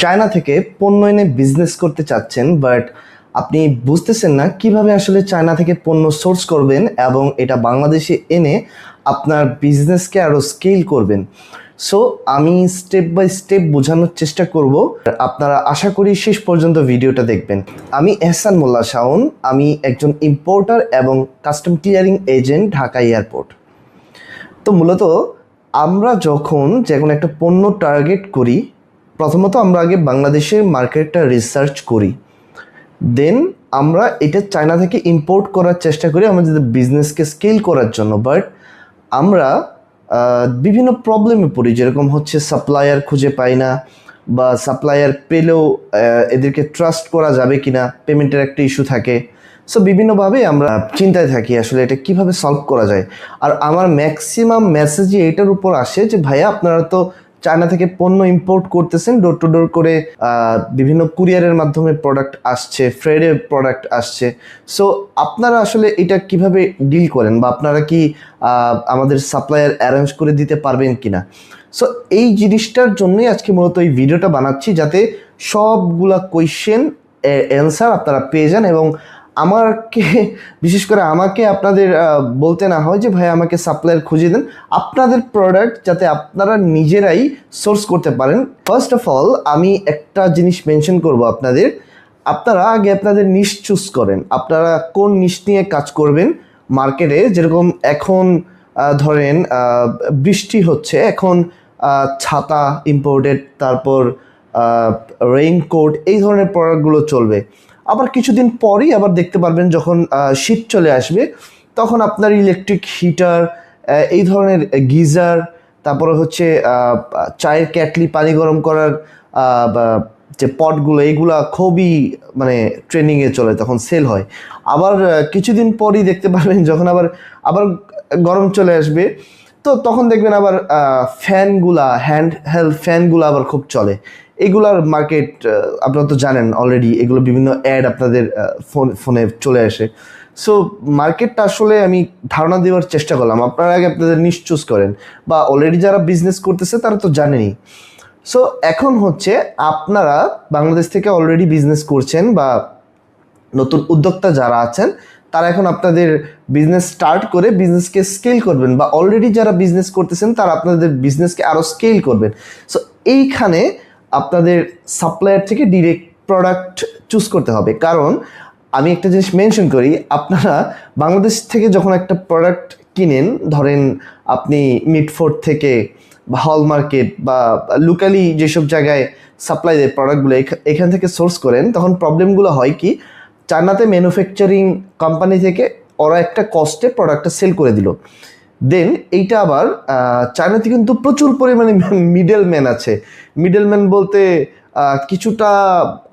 China থেকে পণ্য এনে বিজনেস করতে চাচ্ছেন, বাট আপনি বুঝতেছেন না কিভাবে আসলে চায়না থেকে পণ্য সোর্স করবেন এবং এটা বাংলাদেশে এনে আপনার বিজনেসকে আরও স্কেল করবেন। সো আমি স্টেপ বাই স্টেপ বোঝানোর চেষ্টা করব, আপনারা আশা করি শেষ পর্যন্ত ভিডিওটা দেখবেন। আমি এহসান মোল্লা শাওন, আমি একজন ইম্পোর্টার এবং custom clearing agent, Dhaka airport. তো মূলত আমরা যখন যে কোনো একটা পণ্য টার্গেট করি, প্রথমত আমরা আগে বাংলাদেশের মার্কেটটা রিসার্চ করি, দেন আমরা এটা চায়না থেকে ইম্পোর্ট করার চেষ্টা করি আমাদের বিজনেসকে স্কেল করার জন্য। বাট আমরা বিভিন্ন প্রবলেমে পড়ি, যেরকম হচ্ছে সাপ্লায়ার খুঁজে পাই না, বা সাপ্লায়ার পেলেও এদেরকে ট্রাস্ট করা যাবে কিনা, পেমেন্টের একটা ইস্যু থাকে। সো বিভিন্নভাবে আমরা চিন্তায় থাকি আসলে এটা কিভাবে সলভ করা যায়। আর আমার ম্যাক্সিমাম মেসেজই এটার উপর আসে যে ভাইয়া আপনারা তো চায়না থেকে পণ্য ইম্পোর্ট করতেছেন, ডোর টু ডোর করে বিভিন্ন কুরিয়ারের মাধ্যমে প্রোডাক্ট আসছে, ফ্রেডে প্রোডাক্ট আসছে। সো আপনারা আসলে এটা কিভাবে ডিল করেন, বা আপনারা কি আমাদের সাপ্লায়ার অ্যারেঞ্জ করে দিতে পারবেন কিনা। সো এই জিনিসটার জন্যই আজকে মূলত এই ভিডিওটা বানাচ্ছি, যাতে সবগুলা কোয়েশ্চেন অ্যান্সার আপনারা পেয়ে যান এবং বিশেষ করে আমাকে আপনাদের বলতে না হয় যে ভাই আমাকে সাপ্লায়ার খুঁজে দেন, আপনাদের প্রোডাক্ট যাতে আপনারা নিজেরাই সোর্স করতে পারেন। ফার্স্ট অফ অল আমি একটা জিনিস মেনশন করব আপনাদের, আপনারা আগে আপনাদের নিশ চুজ করেন, আপনারা কোন নিশ নিয়ে কাজ করবেন মার্কেটে। যেরকম এখন ধরেন বৃষ্টি হচ্ছে, এখন ছাতা ইম্পোর্টেড, তারপর রেইনকোট, এই ধরনের প্রোডাক্টগুলো চলবে। আবার কিছুদিন পরই আবার দেখতে পারবেন যখন শীত চলে আসবে, তখন আপনার ইলেকট্রিক হিটার, এই ধরনের গিজার, তারপরে হচ্ছে চায়ের ক্যাটলি, পানি গরম করার যে পটগুলো, এইগুলা খুবই মানে ট্রেন্ডিংয়ে চলে, তখন সেল হয়। আবার কিছুদিন পরই দেখতে পারবেন যখন আবার গরম চলে আসবে, তো তখন দেখবেন আবার ফ্যানগুলা, হ্যান্ড হেল্ড ফ্যানগুলো আবার খুব চলে। এগুলার মার্কেট আপনারা তো জানেন অলরেডি, এগুলো বিভিন্ন অ্যাড আপনাদের ফোনে চলে আসে। সো মার্কেটটা আসলে আমি ধারণা দেওয়ার চেষ্টা করলাম, আপনারা আগে আপনাদের নিশ চুজ করেন, বা অলরেডি যারা বিজনেস করতেছে তারা তো জানেনই। সো এখন হচ্ছে আপনারা বাংলাদেশ থেকে অলরেডি বিজনেস করছেন বা নতুন উদ্যোক্তা যারা আছেন, তারা এখন আপনাদের বিজনেস স্টার্ট করে বিজনেসকে স্কেল করবেন, বা অলরেডি যারা বিজনেস করতেছেন তারা আপনাদের বিজনেসকে আরও স্কেল করবেন। সো এইখানে আপনাদের সাপ্লায়ার থেকে ডিরেক্ট প্রোডাক্ট চুজ করতে হবে। কারণ আমি একটা জিনিস মেনশন করি, আপনারা বাংলাদেশ থেকে যখন একটা প্রোডাক্ট কিনেন, ধরেন আপনি মিডফোর্ট থেকে বা হল মার্কেট বা লোকালি যেসব জায়গায় সাপ্লাই দেয় প্রোডাক্টগুলো, এখান থেকে সোর্স করেন, তখন প্রবলেমগুলো হয় কি, চায়নাতে ম্যানুফ্যাকচারিং কোম্পানি থেকে ওরা একটা কস্টে প্রোডাক্টটা সেল করে দিল, দেন এইটা আবার চায়নাতে কিন্তু প্রচুর পরিমাণে মিডলম্যান আছে। মিডলম্যান বলতে কিছুটা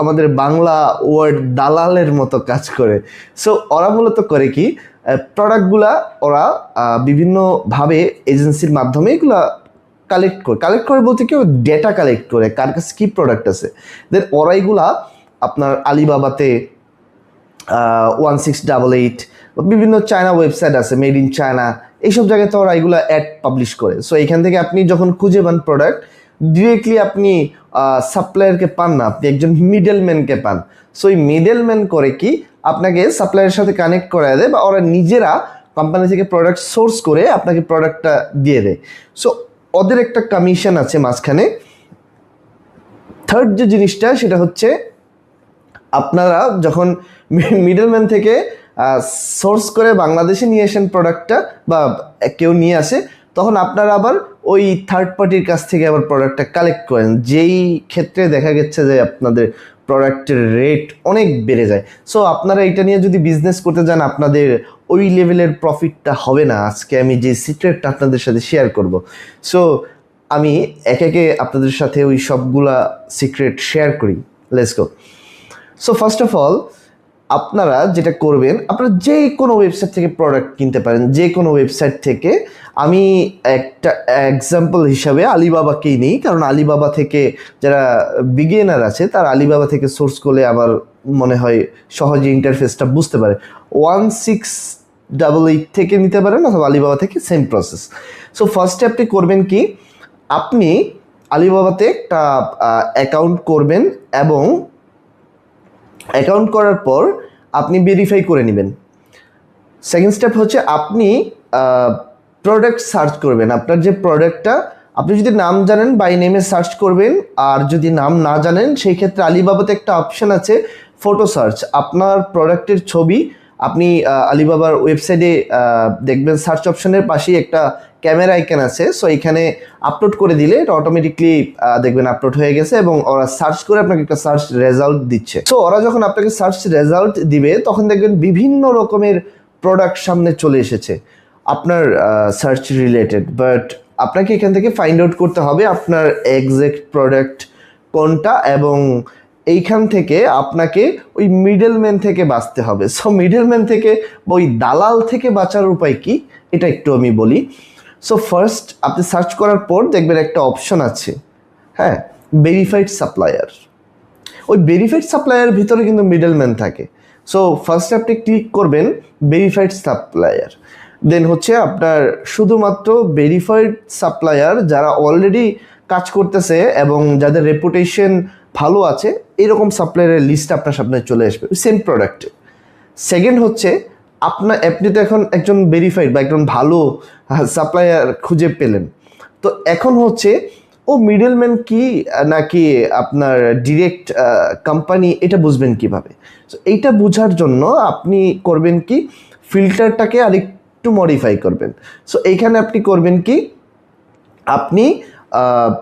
আমাদের বাংলা ওয়ার্ড দালালের মতো কাজ করে। সো ওরা মূলত করে কি, প্রোডাক্টগুলা ওরা বিভিন্নভাবে এজেন্সির মাধ্যমে এগুলা কালেক্ট করে বলতে কেউ ডেটা কালেক্ট করে কার কাছে কী প্রোডাক্ট আছে, দেন ওরা এগুলা আপনার আলিবাবাতে 1688 বিভিন্ন চায়না ওয়েবসাইট আছে, মেড ইন চায়না, এইসব জায়গায় তো ওরা এগুলো অ্যাড পাবলিশ করে। সো এখান থেকে আপনি যখন খুঁজে পান প্রোডাক্ট, ডিরেক্টলি আপনি সাপ্লায়ারকে পান না, আপনি একজন মিডলম্যানকে পান। সো এই মিডলম্যান করে কি, আপনাকে সাপ্লায়ারের সাথে কানেক্ট করায় দেয়, বা ওরা নিজেরা কোম্পানি থেকে প্রোডাক্ট সোর্স করে আপনাকে প্রোডাক্টটা দিয়ে দেয়। সো ওদের একটা কমিশন আছে মাঝখানে। থার্ড যে জিনিসটা, সেটা হচ্ছে আপনারা যখন মিডলম্যান থেকে সোর্স করে বাংলাদেশে নিয়ে আসেন প্রোডাক্টটা, বা কেউ নিয়ে আসে, তখন আপনারা আবার ওই থার্ড পার্টির কাছ থেকে আবার প্রোডাক্টটা কালেক্ট করেন, যেই ক্ষেত্রে দেখা গেছে যে আপনাদের প্রোডাক্টের রেট অনেক বেড়ে যায়। সো আপনারা এটা নিয়ে যদি বিজনেস করতে যান, আপনাদের ওই লেভেলের প্রফিটটা হবে না। আজকে আমি যে সিক্রেটটা আপনাদের সাথে শেয়ার করব, সো আমি একে একে আপনাদের সাথে ওই সবগুলা সিক্রেট শেয়ার করি। Let's go. So first of all আপনারা যেটা করবেন, আপনারা যে কোনো ওয়েবসাইট থেকে প্রোডাক্ট কিনতে পারেন, যে কোনো ওয়েবসাইট থেকে। আমি একটা এক্সাম্পল হিসাবে আলিবাবাকেই নিই, কারণ আলিবাবা থেকে যারা বিগিনার আছে তারা আলিবাবা থেকে সোর্স করলে আবার মনে হয় সহজে ইন্টারফেসটা বুঝতে পারে। 1688 থেকে নিতে পারেন, অথবা আলিবাবা থেকে, সেম প্রসেস। সো ফার্স্টে আপনি করবেন কি, আপনি আলিবাবাতে একটা অ্যাকাউন্ট করবেন এবং অ্যাকাউন্ট করার পর আপনি ভেরিফাই করে নেবেন। সেকেন্ড স্টেপ হচ্ছে আপনি প্রোডাক্ট সার্চ করবেন। আপনার যে প্রোডাক্টটা, আপনি যদি নাম জানেন বাই নেমে সার্চ করবেন, আর যদি নাম না জানেন সেই ক্ষেত্রে আলিবাবাতে একটা অপশন আছে ফটো সার্চ। আপনার প্রোডাক্টের ছবি আপনি আলিবাবার ওয়েবসাইটে দেখবেন সার্চ অপশনের পাশেই একটা ক্যামেরা আইকন আছে, সো এখানে আপলোড করে দিলে এটা অটোমেটিকলি দেখবেন আপলোড হয়ে গেছে এবং ওরা সার্চ করে আপনাকে একটা সার্চ রেজাল্ট দিচ্ছে। সো ওরা যখন আপনাকে সার্চ রেজাল্ট দিবে তখন দেখবেন বিভিন্ন রকমের প্রোডাক্ট সামনে চলে এসেছে আপনার সার্চ রিলেটেড, বাট আপনাকে এখান থেকে ফাইন্ড আউট করতে হবে আপনার এক্সাক্ট প্রোডাক্ট কোনটা, এবং এইখান থেকে আপনাকে ওই মিডলম্যান থেকে বাঁচতে হবে। সো মিডলম্যান থেকে বা ওই দালাল থেকে বাঁচার উপায় কি এটা একটু আমি বলি। সো ফার্স্ট আপনি সার্চ করার পর দেখবেন একটা অপশন আছে, হ্যাঁ, ভেরিফাইড সাপ্লায়ার। ওই ভেরিফাইড সাপ্লায়ার ভিতরে কিন্তু মিডলম্যান থাকে। সো ফার্স্ট আপনি ক্লিক করবেন ভেরিফাইড সাপ্লায়ার, দেন হচ্ছে আপনার শুধুমাত্র ভেরিফাইড সাপ্লায়ার যারা অলরেডি কাজ করতেছে এবং যাদের রেপুটেশন ভালো আছে এরকম সাপ্লায়ারের লিস্ট আপনার সামনে চলে আসবে সেম প্রোডাক্টে। সেকেন্ড হচ্ছে আপনি তো এখন একজন ভেরিফাইড বা একজন ভালো সাপ্লায়ার খুঁজে পেলেন, তো এখন হচ্ছে ও মিডলম্যান কি নাকি আপনার ডিরেক্ট কোম্পানি এটা বুঝবেন কিভাবে? সো এইটা বোঝার জন্য আপনি করবেন কি, ফিল্টারটাকে আরেকটু মডিফাই করবেন। সো এইখানে আপনি করবেন কি, আপনি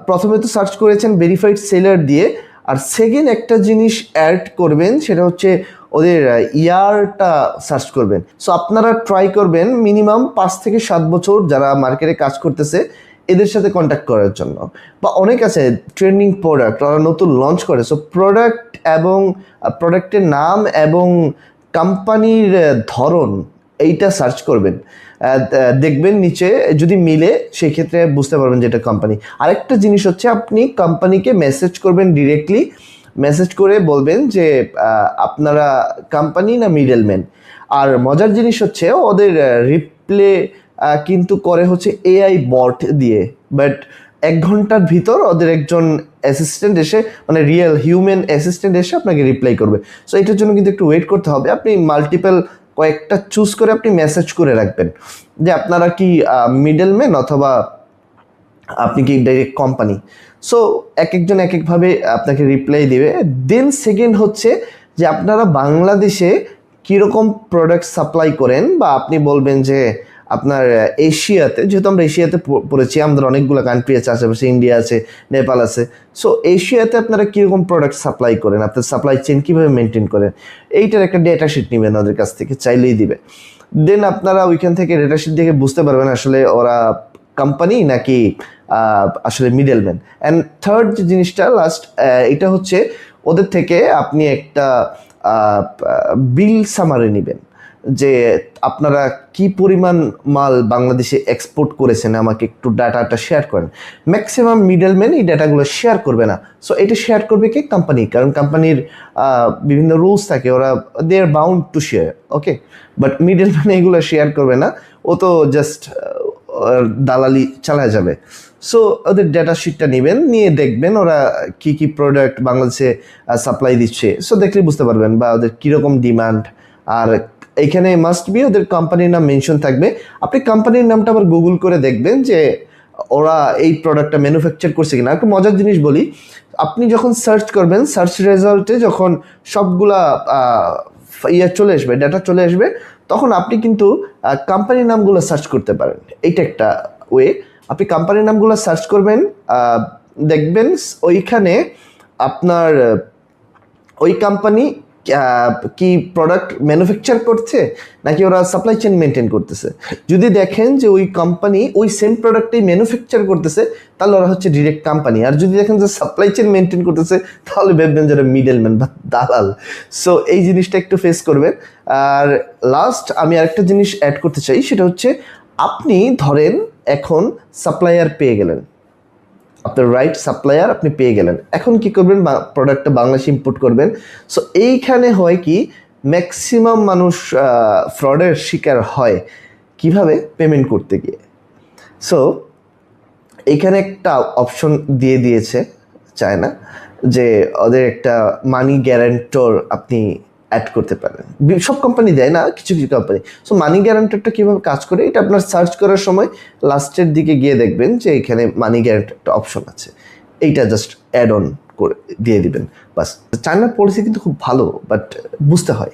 প্রথমে তো সার্চ করেছেন ভেরিফাইড সেলার দিয়ে, আর সেকেন্ড একটা জিনিস অ্যাড করবেন সেটা হচ্ছে ওদের ইয়ারটা সার্চ করবেন। সো আপনারা ট্রাই করবেন মিনিমাম 5 থেকে 7 বছর যারা মার্কেটে কাজ করতেছে এদের সাথে কন্ট্যাক্ট করার জন্য, বা অনেক আছে ট্রেন্ডিং প্রোডাক্ট ওরা নতুন লঞ্চ করে। সো প্রোডাক্ট এবং প্রোডাক্টের নাম এবং কোম্পানির ধরন এইটা সার্চ করবেন, দেখবেন নিচে যদি মিলে সেই ক্ষেত্রে বুঝতে পারবেন যে এটা কোম্পানি। আরেকটা জিনিস হচ্ছে আপনি কোম্পানিকে মেসেজ করবেন ডিরেক্টলি, মেসেজ করে বলবেন যে আপনারা কোম্পানি না মিডলম্যান। আর মজার জিনিস হচ্ছে ওদের রিপ্লে কিন্তু করে হচ্ছে এআই বট দিয়ে, বাট 1 ঘন্টার ভিতর ওদের একজন অ্যাসিস্ট্যান্ট এসে, মানে রিয়েল হিউম্যান অ্যাসিস্ট্যান্ট এসে আপনাকে রিপ্লাই করবে। সো এটার জন্য কিন্তু একটু ওয়েট করতে হবে। আপনি মাল্টিপল কয়েকটা চুজ করে আপনি মেসেজ করে রাখবেন যে আপনারা কি মিডলম্যান অথবা আপনি কি ডাইরেক্ট কোম্পানি। সো এক একজন এক একভাবে আপনাকে রিপ্লাই দেবে। দেন সেকেন্ড হচ্ছে যে আপনারা বাংলাদেশে কীরকম প্রোডাক্ট সাপ্লাই করেন, বা আপনি বলবেন যে আপনার এশিয়াতে, যেহেতু আমরা এশিয়াতে পড়েছি, আমাদের অনেকগুলো কান্ট্রি আছে আশেপাশে, ইন্ডিয়া আছে, নেপাল আছে। সো এশিয়াতে আপনারা কীরকম প্রোডাক্ট সাপ্লাই করেন, আপনার সাপ্লাই চেইন কীভাবে মেনটেন করেন, এইটার একটা ডেটা শিট নেবেন ওদের কাছ থেকে, চাইলেই দিবে। দেন আপনারা ওইখান থেকে ডেটা শিট দেখে বুঝতে পারবেন আসলে ওরা কোম্পানি নাকি আসলে মিডলম্যান। অ্যান্ড থার্ড যে জিনিসটা লাস্ট, এটা হচ্ছে ওদের থেকে আপনি একটা বিল সামারি নেবেন যে আপনারা কি পরিমাণ মাল বাংলাদেশে এক্সপোর্ট করেছেন, আমাকে একটু ডাটাটা শেয়ার করেন। ম্যাক্সিমাম মিডলম্যান এই ডাটাগুলো শেয়ার করবে না। সো এটা শেয়ার করবে কি কোম্পানি, কারণ কোম্পানির বিভিন্ন রুলস থাকে, ওরা they are bound to share, okay. But middleman এগুলো শেয়ার করবে না, ও তো জাস্ট দালালি চালা যাবে। সো ওদের ডেটা শিটটা নেবেন, নিয়ে দেখবেন ওরা কি কি প্রোডাক্ট বাংলাদেশে সাপ্লাই দিচ্ছে। সো দেখলে বুঝতে পারবেন বা ওদের কীরকম ডিমান্ড। আর এইখানে মাস্ট বি ওদের কোম্পানির নাম মেনশন থাকবে। আপনি কোম্পানির নামটা আবার গুগল করে দেখবেন যে ওরা এই প্রোডাক্টটা ম্যানুফ্যাকচার করছে কিনা। একটু মজার জিনিস বলি, আপনি যখন সার্চ করবেন সার্চ রেজাল্টে যখন সবগুলা চলে আসবে, ডাটা চলে আসবে, তখন আপনি কিন্তু কোম্পানির নামগুলো সার্চ করতে পারেন। এইটা একটা ওয়ে। আপনি কোম্পানির নামগুলো সার্চ করবেন, দেখবেন ওইখানে আপনার ওই কোম্পানি কি প্রোডাক্ট ম্যানুফ্যাকচার করছে নাকি ওরা সাপ্লাই চেইন মেনটেন করতেছে। যদি দেখেন যে ওই কোম্পানি ওই সেম প্রোডাক্টই ম্যানুফ্যাকচার করতেছে তাহলে ওরা হচ্ছে ডিরেক্ট কোম্পানি, আর যদি দেখেন যে সাপ্লাই চেইন মেনটেন করতেছে তাহলে ভাববেন যে মিডলম্যান বা দালাল। সো এই জিনিসটা একটু ফেস করবেন। আর লাস্ট আমি আরেকটা জিনিস অ্যাড করতে চাই, সেটা হচ্ছে আপনি ধরেন এখন সাপ্লায়ার পেয়ে গেলেন, আপনার রাইট সাপ্লায়ার আপনি পেয়ে গেলেন, এখন কি করবেন, প্রোডাক্টটা বাংলাদেশে ইম্পোর্ট করবেন। সো এইখানে হয় কি, ম্যাক্সিমাম মানুষ ফ্রডের শিকার হয় কিভাবে, পেমেন্ট করতে গিয়ে। সো এখানে একটা অপশন দিয়ে দিয়েছে চায়না, যে ওদের একটা মানি গ্যারান্টর আপনি অ্যাড করতে পারেন। সব কোম্পানি দেয় না, কিছু কিছু কোম্পানি। সো মানি গ্যারান্টরটা কীভাবে কাজ করে এটা আপনার সার্চ করার সময় লাস্টের দিকে গিয়ে দেখবেন যে এখানে মানি গ্যারান্টর একটা অপশন আছে, এইটা জাস্ট অ্যাড অন করে দিয়ে দিবেন বাস। চায়নার পলিসি কিন্তু খুব ভালো, বাট বুঝতে হয়।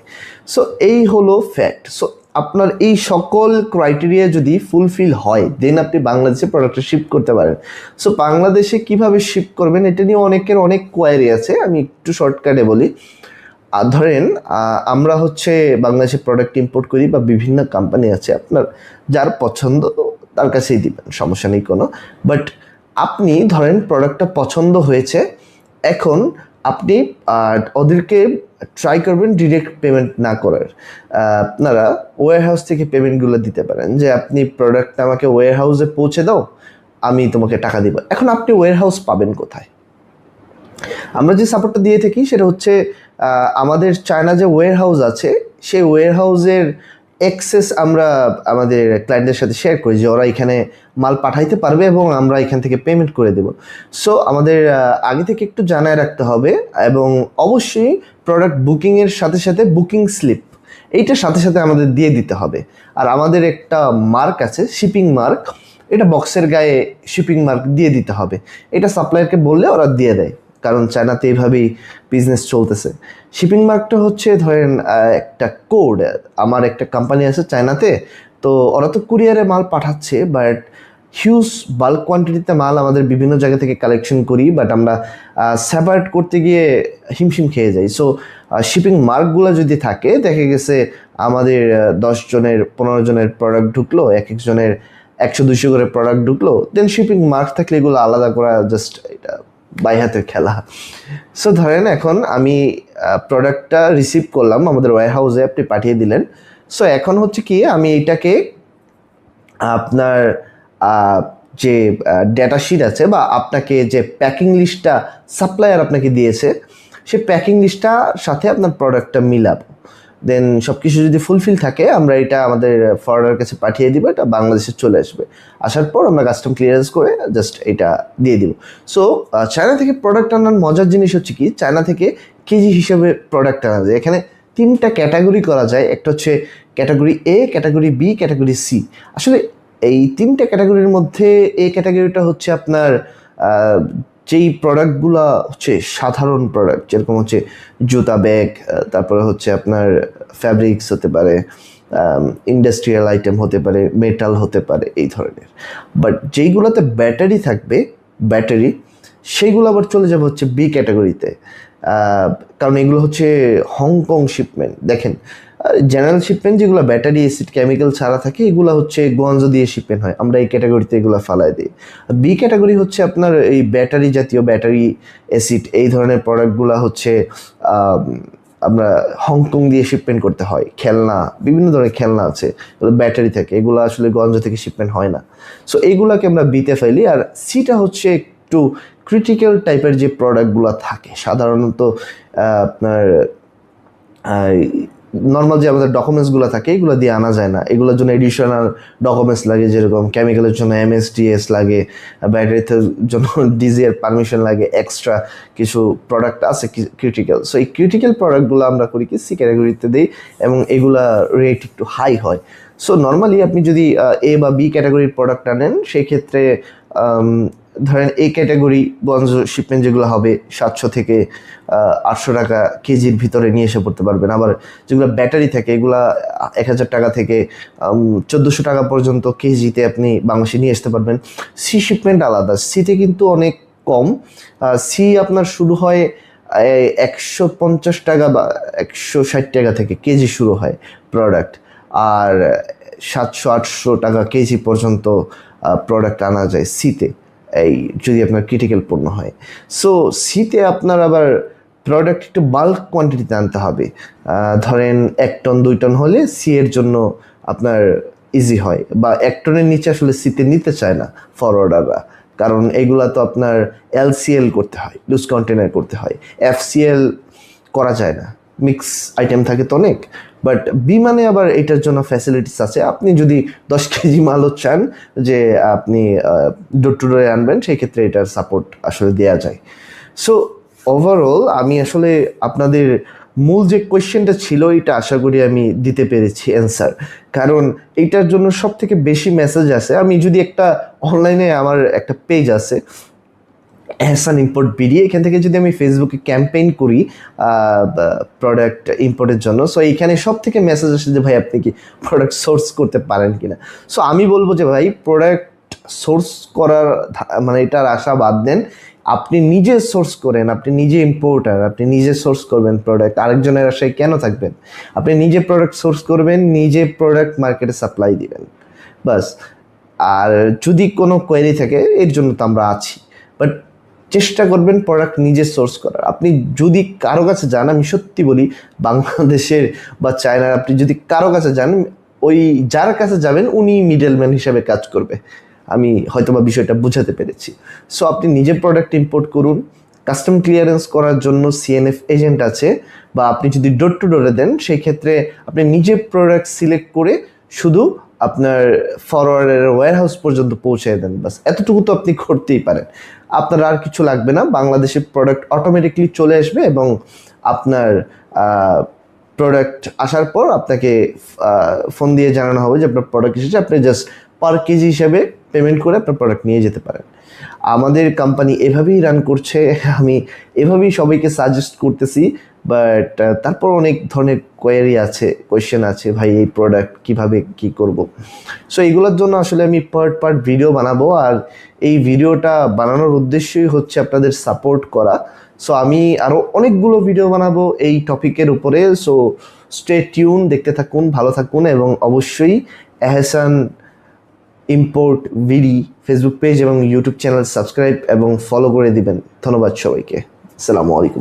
সো এই হলো ফ্যাক্ট। সো আপনার এই সকল ক্রাইটেরিয়া যদি ফুলফিল হয় দেন আপনি বাংলাদেশে প্রোডাক্টটা শিপ করতে পারেন। সো বাংলাদেশে কিভাবে শিপ করবেন এটা নিয়ে অনেকের অনেক কোয়ারি আছে, আমি একটু শর্টকাটে বলি। ধরেন আমরা হচ্ছে বাংলাদেশে প্রোডাক্ট ইম্পোর্ট করি বা বিভিন্ন কোম্পানি আছে, আপনার যার পছন্দ তার কাছেই দিবেন, সমস্যা নেই কোনো। বাট আপনি ধরেন প্রোডাক্টটা পছন্দ হয়েছে, এখন আপনি ওদেরকে ট্রাই করবেন ডিরেক্ট পেমেন্ট না করার। আপনারা ওয়্যার হাউস থেকে পেমেন্টগুলো দিতে পারেন, যে আপনি প্রোডাক্টটা আমাকে ওয়্যার হাউসে পৌঁছে দাও, আমি তোমাকে টাকা দিব। এখন আপনি ওয়্যার হাউস পাবেন কোথায়? আমরা যে সাপোর্টটা দিয়ে থাকি সেটা হচ্ছে আমাদের চায়না যে ওয়্যার হাউস আছে সেই ওয়্যার হাউসের অ্যাক্সেস আমরা আমাদের ক্লায়েন্টদের সাথে শেয়ার করি, যে ওরা এখানে মাল পাঠাইতে পারবে এবং আমরা এখান থেকে পেমেন্ট করে দেব। সো আমাদের আগে থেকে একটু জানায় রাখতে হবে, এবং অবশ্যই প্রোডাক্ট বুকিংয়ের সাথে সাথে বুকিং স্লিপ এইটার সাথে সাথে আমাদের দিয়ে দিতে হবে। আর আমাদের একটা মার্ক আছে, শিপিং মার্ক, এটা বক্সের গায়ে শিপিং মার্ক দিয়ে দিতে হবে। এটা সাপ্লায়ারকে বললে ওরা দিয়ে দেয়, কারণ চায়নাতে এইভাবেই বিজনেস চলতেছে। শিপিং মার্কটা হচ্ছে ধরেন একটা কোড। আমার একটা কোম্পানি আছে চায়নাতে, তো ওরা তো কুরিয়ারে মাল পাঠাচ্ছে, বাট হিউজ বাল্ক কোয়ান্টিটিতে মাল আমাদের বিভিন্ন জায়গা থেকে কালেকশন করি, বাট আমরা সেপারেট করতে গিয়ে হিমশিম খেয়ে যাই। সো শিপিং মার্কগুলো যদি থাকে, দেখা গেছে আমাদের 10 জনের 15 জনের প্রোডাক্ট ঢুকলো, এক একজনের 100-200 করে প্রোডাক্ট ঢুকলো, দেন শিপিং মার্ক থাকলে এগুলো আলাদা করা জাস্ট এটা বাই হাতের খেলা। সো ধরেন এখন আমি প্রোডাক্টটা রিসিভ করলাম, আমাদের ওয়্যার হাউসে আপনি পাঠিয়ে দিলেন। সো এখন হচ্ছে কি, আমি এইটাকে আপনার যে ডেটা শিট আছে বা আপনাকে যে প্যাকিং লিস্টটা সাপ্লায়ার আপনাকে দিয়েছে, সেই প্যাকিং লিস্টটার সাথে আপনার প্রোডাক্টটা মিলাবো। দেন সব কিছু যদি ফুলফিল থাকে আমরা এটা আমাদের ফরওয়ার্ডারের কাছে পাঠিয়ে দিব, এটা বাংলাদেশে চলে আসবে। আসার পর আমরা কাস্টম ক্লিয়ারেন্স করে জাস্ট এটা দিয়ে দিব। সো চায়না থেকে প্রোডাক্ট আনার মজার জিনিস হচ্ছে কি, চায়না থেকে কেজি হিসেবে প্রোডাক্ট আনা যায়। এখানে 3টা ক্যাটাগরি করা যায়, একটা হচ্ছে category A, category B, category C. আসলে এই 3টা ক্যাটাগরির মধ্যে এ ক্যাটাগরিটা হচ্ছে আপনার যেই প্রোডাক্টগুলো হচ্ছে সাধারণ প্রোডাক্ট, যেরকম হচ্ছে জুতা, ব্যাগ, তারপরে হচ্ছে আপনার ফ্যাব্রিক্স হতে পারে, ইন্ডাস্ট্রিয়াল আইটেম হতে পারে, মেটাল হতে পারে, এই ধরনের। বাট যেইগুলোতে ব্যাটারি থাকবে, ব্যাটারি, সেইগুলো আবার চলে যাবে হচ্ছে বি ক্যাটাগরিতে, কারণ এগুলো হচ্ছে হংকং শিপমেন্ট। দেখেন জেনারেল শিপমেন্ট যেগুলো ব্যাটারি অ্যাসিড কেমিক্যাল ছাড়া থাকে, এগুলো হচ্ছে গোয়াঞ্জো দিয়ে শিপমেন্ট হয়, আমরা এই ক্যাটাগরিতে এগুলো ফালাই দিই। বি ক্যাটাগরি হচ্ছে আপনার এই ব্যাটারি জাতীয়, ব্যাটারি অ্যাসিড এই ধরনের প্রোডাক্টগুলো হচ্ছে আমরা হংকং দিয়ে শিপমেন্ট করতে হয়। খেলনা, বিভিন্ন ধরনের খেলনা আছে ব্যাটারি থাকে, এগুলো আসলে গঞ্জ থেকে শিপমেন্ট হয় না। সো এইগুলোকে আমরা বিতে ফেলি। আর সিটা হচ্ছে একটু ক্রিটিক্যাল টাইপের যে প্রোডাক্টগুলো থাকে, সাধারণত আপনার নর্মাল যে আমাদের ডকুমেন্টসগুলো থাকে এগুলো দিয়ে আনা যায় না, এগুলোর জন্য এডিশনাল ডকুমেন্টস লাগে, যেরকম কেমিক্যালের জন্য MSDS লাগে, ব্যাটারিতে জন্য ডিজিএর পারমিশন লাগে, এক্সট্রা কিছু প্রোডাক্ট আছে ক্রিটিক্যাল। সো এই ক্রিটিক্যাল প্রোডাক্টগুলো আমরা করি কি সি ক্যাটাগরিতে দিই, এবং এগুলা রেট একটু হাই হয়। সো নর্মালি আপনি যদি এ বা বি ক্যাটাগরির প্রোডাক্ট আনেন, সেই ক্ষেত্রে ধরেন এই ক্যাটাগরি গঞ্জ শিপমেন্ট যেগুলো হবে 700 থেকে 800 টাকা কেজির ভিতরে নিয়ে এসে পড়তে পারবেন। আবার যেগুলো ব্যাটারি থাকে এগুলা 1000 টাকা থেকে 1400 টাকা পর্যন্ত কেজিতে আপনি বাংলাদেশে নিয়ে আসতে পারবেন। সি শিপমেন্ট আলাদা, সিতে কিন্তু অনেক কম। সি আপনার শুরু হয় 150 টাকা বা 160 টাকা থেকে কেজি শুরু হয় প্রোডাক্ট, আর 700-800 টাকা কেজি পর্যন্ত প্রোডাক্ট আনা যায় সিতে, এই যদি আপনার ক্রিটিক্যাল পণ্য হয়। সো সিতে আপনার আবার প্রোডাক্ট একটু বাল্ক কোয়ান্টিটিতে আনতে হবে। ধরেন 1 টন 2 টন হলে সি এর জন্য আপনার ইজি হয়, বা 1 টনের নিচে আসলে সিতে নিতে চায় না ফরওয়ার্ডাররা, কারণ এগুলা তো আপনার LCL করতে হয়, লুজ কন্টেনার করতে হয়, FCL করা যায় না, মিক্স আইটেম থাকে তো অনেক। বাট বিমানে আবার এটার জন্য ফ্যাসিলিটিস আছে। আপনি যদি 10 কেজি মালও চান যে আপনি ডোর টু ডোরে আনবেন, সেই ক্ষেত্রে এটার সাপোর্ট আসলে দেওয়া যায়। সো ওভারঅল আমি আসলে আপনাদের মূল যে কোয়েশ্চেনটা ছিল এটা আশা করি আমি দিতে পেরেছি অ্যান্সার, কারণ এইটার জন্য সব থেকে বেশি মেসেজ আছে। আমি যদি একটা অনলাইনে আমার একটা পেজ আছে এহসান ইম্পোর্ট বিডি, এখান থেকে যদি আমি ফেসবুকে ক্যাম্পেইন করি প্রোডাক্ট ইম্পোর্টের জন্য, সো এইখানে সব থেকে মেসেজ আসে যে ভাই আপনি কি প্রোডাক্ট সোর্স করতে পারেন কিনা। সো আমি বলবো যে ভাই প্রোডাক্ট সোর্স করার মানে এটার আশা বাদ দেন, আপনি নিজে সোর্স করেন, আপনি নিজে ইম্পোর্টার, আপনি নিজে সোর্স করবেন প্রোডাক্ট, আরেকজনের আশায় কেন থাকবেন? আপনি নিজে প্রোডাক্ট সোর্স করবেন, নিজে প্রোডাক্ট মার্কেটে সাপ্লাই দিবেন, বাস। আর যদি কোনো কোয়েরি থাকে এর জন্য তো আমরা আছি, বাট চেষ্টা করবেন প্রোডাক্ট নিজে সোর্স করার। আপনি যদি কারো কাছে যান, আমি সত্যি বলি বাংলাদেশের বা চায়নার, আপনি যদি কারো কাছে যান, ওই যার কাছে যাবেন উনি মিডলম্যান হিসাবে কাজ করবে। আমি হয়তোবা বিষয়টা বুঝাতে পেরেছি। সো আপনি নিজে প্রোডাক্ট ইম্পোর্ট করুন। কাস্টম ক্লিয়ারেন্স করার জন্য সিএনএফ এজেন্ট আছে, বা আপনি যদি ডোর টু ডোরে দেন সেই ক্ষেত্রে আপনি নিজে প্রোডাক্ট সিলেক্ট করে শুধু আপনার ফরওয়ার্ডের ওয়্যারহাউস পর্যন্ত পৌঁছে দেন, বাস এতটুকু তো আপনি করতেই পারেন। আপনার আর কিছু লাগবে না, বাংলাদেশে প্রোডাক্ট অটোমেটিকলি চলে আসবে এবং আপনার প্রোডাক্ট আসার পর আপনাকে ফোন দিয়ে জানানো হবে যে আপনার প্রোডাক্ট এসেছে, আপনি জাস্ট পার কেজি হিসাবে পেমেন্ট করে আপনার প্রোডাক্ট নিয়ে যেতে পারেন। আমাদের কোম্পানি এভাবেই রান করছে, আমি এভাবেই সবাইকে সাজেস্ট করতেছি। বাট তারপর অনেক ধরনের কোয়েশ্চেন আছে, ভাই এই প্রোডাক্ট কিভাবে কি করব। সো এইগুলোর জন্য আসলে আমি পার্ট ভিডিও বানাবো, আর এই ভিডিওটা বানানোর উদ্দেশ্যই হচ্ছে আপনাদের সাপোর্ট করা। সো আমি আরও অনেকগুলো ভিডিও বানাবো এই টপিকের উপরে। সো স্টে টিউন, দেখতে থাকুন, ভালো থাকুন, এবং অবশ্যই এহসান ইম্পোর্ট ভিডি ফেসবুক পেজ এবং ইউটিউব চ্যানেল সাবস্ক্রাইব এবং ফলো করে দিবেন। ধন্যবাদ সবাইকে। আসসালামু আলাইকুম।